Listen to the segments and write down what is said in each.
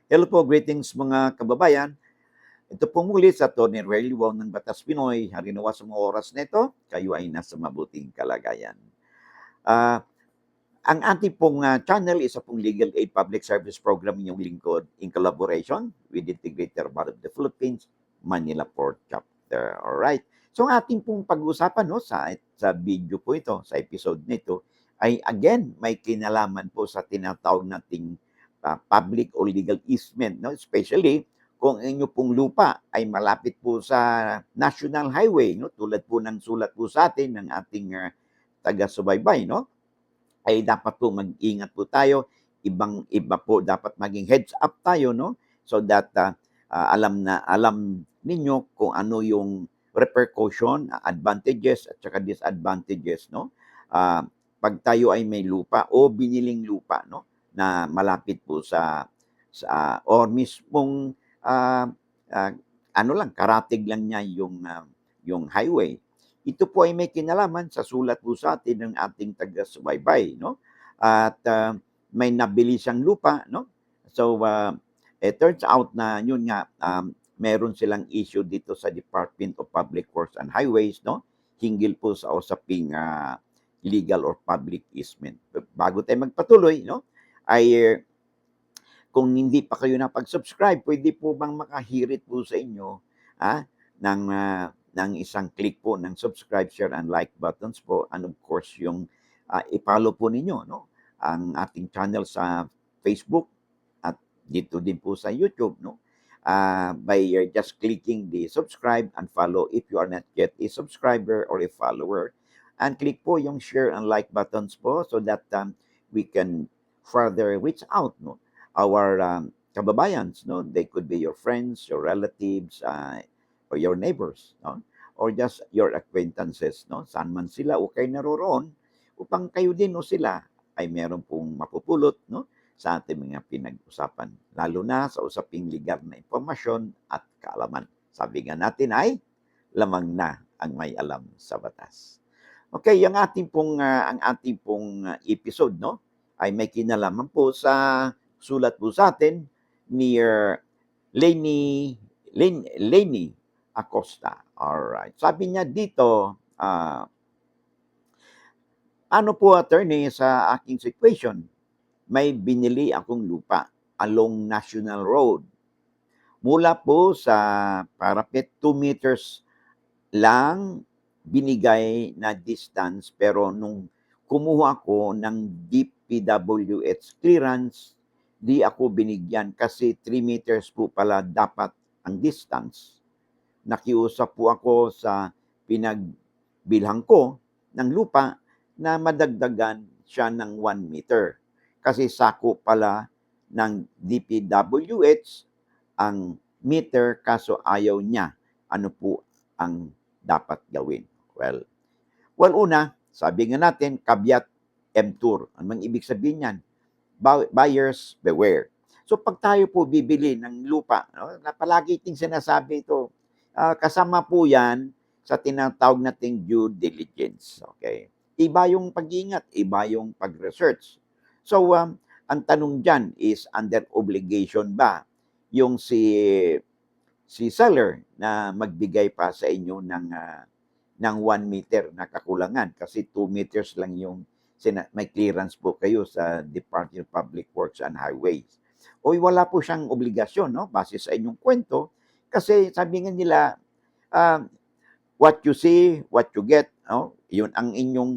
Hello po, greetings mga kababayan. Ito po muli sa Tony Relly Wong ng Batas Pinoy. Harinawa sa mga oras nito, kayo ay nasa mabuting kalagayan. Ah, ang ating pong channel, isa pong Legal Aid Public Service Program inyong lingkod in collaboration with Integrated Bar of the Philippines, Manila Port Chapter. Alright. So ang ating pong pag-uusapan no, sa video po ito, sa episode nito, ay again, may kinalaman po sa tinatawag nating public or legal easement. No? Especially kung inyo pong lupa ay malapit po sa national highway, no? Tulad po ng sulat po sa atin ng ating taga-subaybay, no? Ay dapat po mag-ingat po tayo. Ibang-iba po dapat maging heads up tayo, no? So that alam ninyo kung ano yung repercussion, advantages at saka disadvantages, no? Pag tayo ay may lupa o biniling lupa, no? Na malapit po sa or mismong uh, ano lang, karatig lang niya yung highway. Ito po ay may kinalaman sa sulat po sa atin ng ating taga-subaybay, no? At may nabili siyang lupa, no? So, it turns out na yun nga, meron silang issue dito sa Department of Public Works and Highways, no? Hinggil po sa usaping legal or public easement. Bago tayo magpatuloy, no? Ay kung hindi pa kayo napag-subscribe, pwede po bang makahirit po sa inyo ng isang click po ng subscribe, share, and like buttons po. And of course, yung i-follow po ninyo no? Ang ating channel sa Facebook at dito din po sa YouTube. No? By just clicking the subscribe and follow if you are not yet a subscriber or a follower. And click po yung share and like buttons po so that we can further reach out no? Our kababayans, no? They could be your friends, your relatives, or your neighbors, no? Or just your acquaintances, no? Saan man sila o kayo naroroon, upang kayo din o sila ay meron pong mapupulot, no? Sa ating mga pinag-usapan, lalo na sa usaping legal na impormasyon at kaalaman. Sabi nga natin ay lamang na ang may alam sa batas. Okay, ang ating pong episode, no? Ay may kinalaman po sa sulat po sa atin ni Lenny Acosta. Alright. Sabi niya dito, ano po attorney sa aking situation? May binili akong lupa along National Road. Mula po sa parapet 2 meters lang binigay na distance pero nung kumuha ako ng DPWH clearance, di ako binigyan kasi 3 meters po pala dapat ang distance. Nakiusap po ako sa pinagbilhan ko ng lupa na madagdagan siya ng 1 meter. Kasi sako pala ng DPWH ang meter kaso ayaw niya. Ano po ang dapat gawin? Well, una, sabi nga natin, caveat emptor. Anong ibig sabihin yan? Buyers beware. So pag tayo po bibili ng lupa, no, na palagi ting sinasabi ito, kasama po yan sa tinatawag nating due diligence. Okay? Iba yung pag-iingat, iba yung pag-research. So, ang tanong dyan is, under obligation ba yung si seller na magbigay pa sa inyo ng 1 meter na kakulangan kasi 2 meters lang yung may clearance po kayo sa Department of Public Works and Highways. O wala po siyang obligasyon, no? Base sa inyong kwento. Kasi sabi nga nila, what you see, what you get, no? Yun ang inyong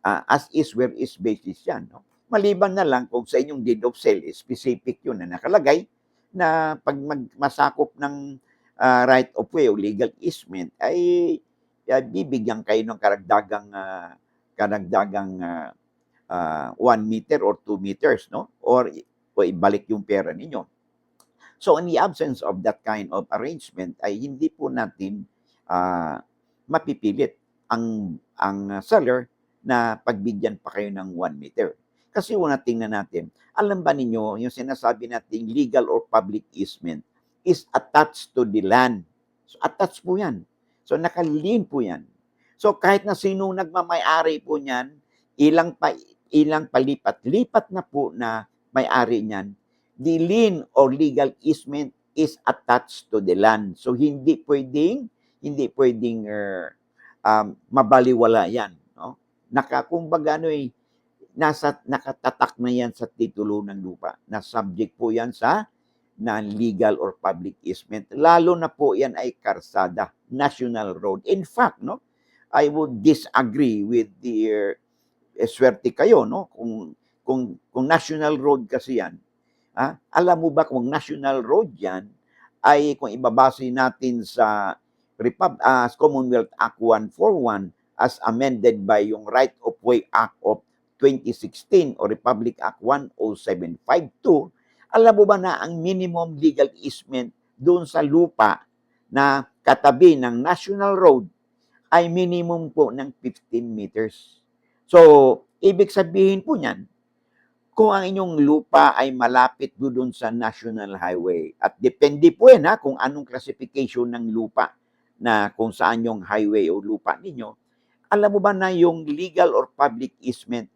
as is, where is basis yan. No? Maliban na lang kung sa inyong deed of sale, specific yun na nakalagay na pag masakop ng right of way o legal easement ay bibigyan kayo ng karagdagang 1 meter or 2 meters, no? Or ibalik yung pera ninyo. So in the absence of that kind of arrangement ay hindi po natin mapipilit ang seller na pagbigyan pa kayo ng 1 meter. Kasi una tingnan natin, alam ba ninyo yung sinasabi nating legal or public easement is attached to the land. So attached po yan. So nakalilin po yan. So kahit na sino nagmamay-ari po niyan, ilang palipat-lipat na po na may-ari niyan, the lien or legal easement is attached to the land. So hindi pwedeng mabaliwala 'yan, no? Kumbaga ano, nakatatak na 'yan sa titulo ng lupa, na subject po 'yan sa legal or public easement. Lalo na po 'yan ay karsada, national road. In fact, no, I would disagree with the swerte kayo, no, kung national road kasi 'yan. Alam mo ba kung national road 'yan ay kung ibabase natin sa Commonwealth Act 141 as amended by yung Right of Way Act of 2016 o Republic Act 10752, alam mo ba na ang minimum legal easement doon sa lupa na katabi ng national road ay minimum po ng 15 meters. So, ibig sabihin po niyan, kung ang inyong lupa ay malapit doon sa national highway, at depende po yan kung anong classification ng lupa na kung saan yung highway o lupa ninyo, alam mo ba na yung legal or public easement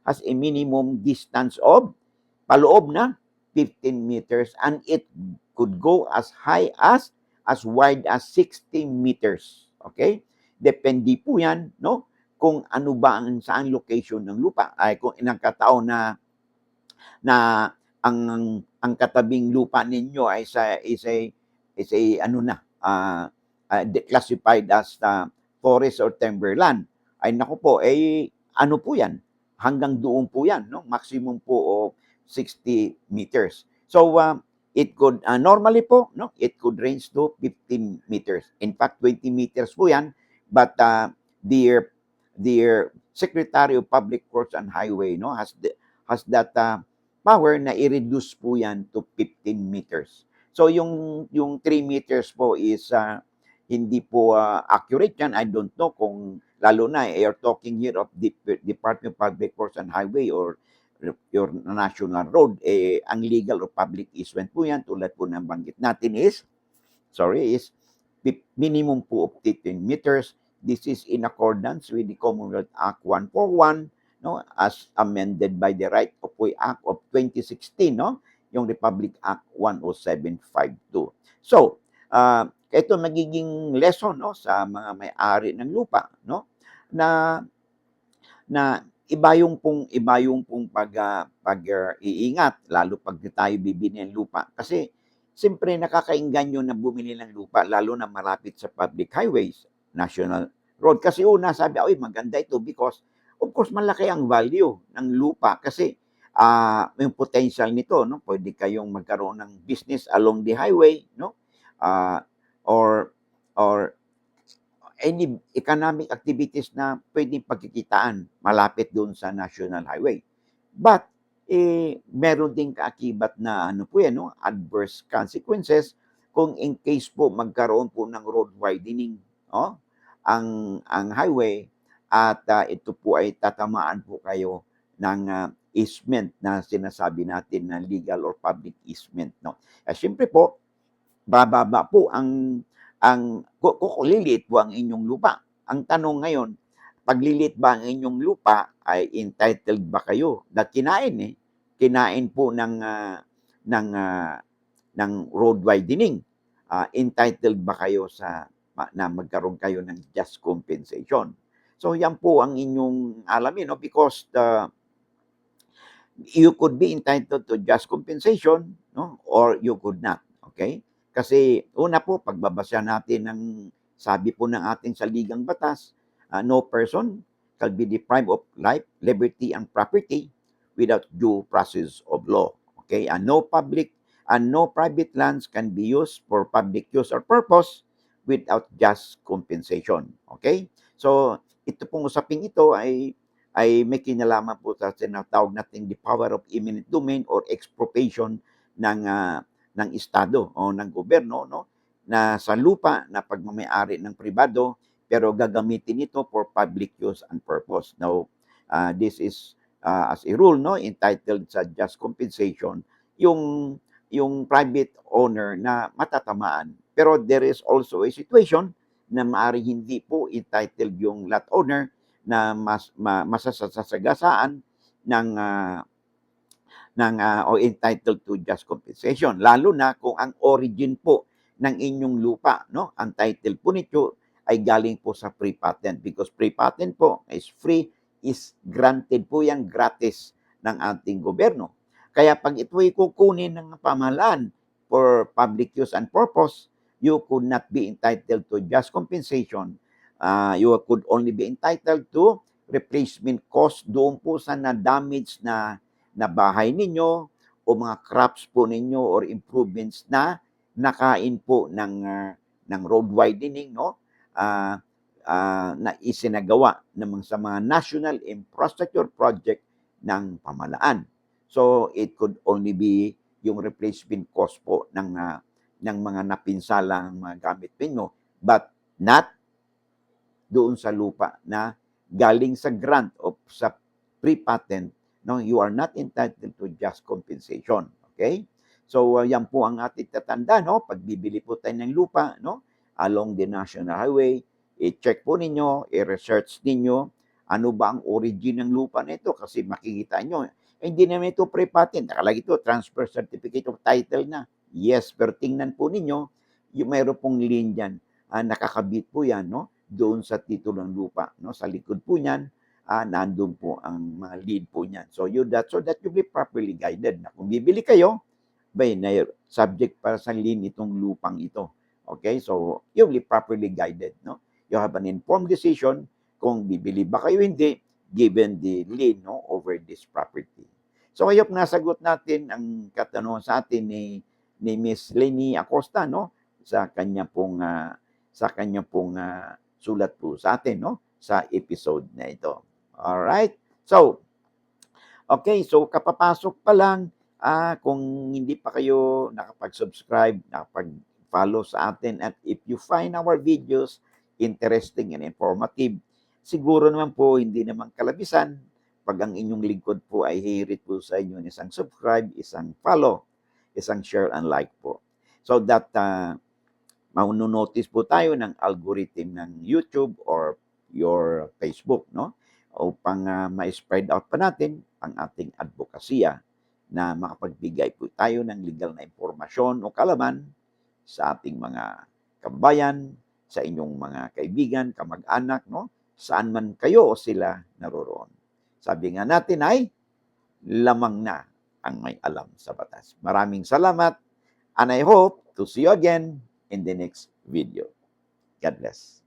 has a minimum distance of paloob na 15 meters, and it could go as high as wide as 60 meters. Okay? Depende po yan, no? Kung ano ba saan location ng lupa. Ay kung inang kataon na ang katabing lupa ninyo ay is a ano na declassified as forest or timberland, ay naku po, ano po yan, hanggang doon po yan, no? Maximum po o 60 meters. So, it could, normally po, no? It could range to 15 meters. In fact, 20 meters po yan, but dear Secretary of Public Works and Highway, no, has that power na i-reduce po yan to 15 meters. So, yung 3 meters po is hindi po accurate yan. I don't know kung, lalo na, you're talking here of the Department of Public Works and Highway or your national road, ang legal or public easement po yan, tulad po ng banggit natin is minimum po of 15 meters. This is in accordance with the Commonwealth Act 141, no, as amended by the Right of Way Act of 2016, no, yung Republic Act 10752. So, ito magiging lesson, no, sa mga may-ari ng lupa, no, na iba yung pong pag-iingat, lalo pag tayo bibili ng lupa. Kasi siyempre nakakaengganyo na bumili ng lupa, lalo na malapit sa public highways, national road. Kasi una sabi, maganda ito because of course malaki ang value ng lupa kasi yung potential nito, no, pwede kayong magkaroon ng business along the highway, no, or any economic activities na pwedeng pagkikitaan malapit doon sa national highway. But meron ding kaakibat na po yan, no, adverse consequences kung in case po magkaroon po ng road widening, no, ang highway, at ito po ay tatamaan po kayo ng easement na sinasabi natin na legal or public easement, no. Siyempre po, bababa po kung liliit po ang inyong lupa. Ang tanong ngayon, pag lilit ba ang inyong lupa, ay entitled ba kayo? Kinain po ng road widening. Entitled ba kayo na magkaroon kayo ng just compensation? So yan po ang inyong alamin, no? Because you could be entitled to just compensation, no, or you could not. Okay? Kasi una po, pagbabasa natin ng sabi po ng ating saligang batas, no person shall be deprived of life, liberty, and property without due process of law. Okay? And no private lands can be used for public use or purpose without just compensation. Okay? So, ito pong usaping ito ay may kinalaman po sa tinatawag natin the power of eminent domain or expropriation ng Estado o ng gobyerno, no, na sa lupa na pagmamay-ari ng pribado pero gagamitin ito for public use and purpose. Now, this is as a rule, no, entitled sa just compensation yung private owner na matatamaan. Pero there is also a situation na maaari hindi po entitled yung lot owner na masasagasaan o entitled to just compensation. Lalo na kung ang origin po ng inyong lupa, no? Ang title po nito ay galing po sa pre-patent because pre-patent po is free, is granted po yan gratis ng ating gobyerno. Kaya pag ito ay kukunin ng pamahalaan for public use and purpose, you could not be entitled to just compensation. You could only be entitled to replacement cost doon po sa na-damage na bahay ninyo o mga crops po ninyo or improvements na nakain po ng road widening, no? Na isinagawa naman sa mga national infrastructure project ng pamahalaan. So it could only be yung replacement cost po ng mga napinsalang mga gamit ninyo, but not doon sa lupa na galing sa grant o sa pre-patent. No, you are not entitled to just compensation. Okay? So yan po ang ating tatanda, no? Pag bibili po tayo ng lupa, no? Along the National Highway, i-check po ninyo, i-research ninyo ano ba ang origin ng lupa nito kasi makikita nyo, hindi naman ito pre-patent. Nakalagay ito, transfer certificate of title na. Yes, pero tingnan po ninyo, yung mayroon pong lien dyan. Nakakabit po yan, no? Doon sa titulo ng lupa, no? Sa likod po niyan, nandun po ang mga lead po niyan. So that you be properly guided. Na kung bibili kayo, subject para sa lien itong lupang ito. Okay? So you'll be properly guided, no? You have an informed decision kung bibili ba kayo hindi given the lien, no, over this property. So I hope nasagot natin ang katanungan sa atin ni Miss Lenny Acosta, no, sa kanya pong sulat po sa atin, no, sa episode na ito. All right? So, okay, so kapapasok pa lang, kung hindi pa kayo nakapag-subscribe, nakapag-follow sa atin, at if you find our videos interesting and informative, siguro naman po hindi naman kalabisan pag ang inyong lingkod po ay hirit po sa inyo isang subscribe, isang follow, isang share and like po. So that maunonotice po tayo ng algorithm ng YouTube or your Facebook, no? Upang ma-spread out pa natin ang ating advokasya na makapagbigay po tayo ng legal na impormasyon o kalaman sa ating mga kababayan, sa inyong mga kaibigan, kamag-anak, no? Saan man kayo o sila naroroon. Sabi nga natin ay, lamang na ang may alam sa batas. Maraming salamat and I hope to see you again in the next video. God bless.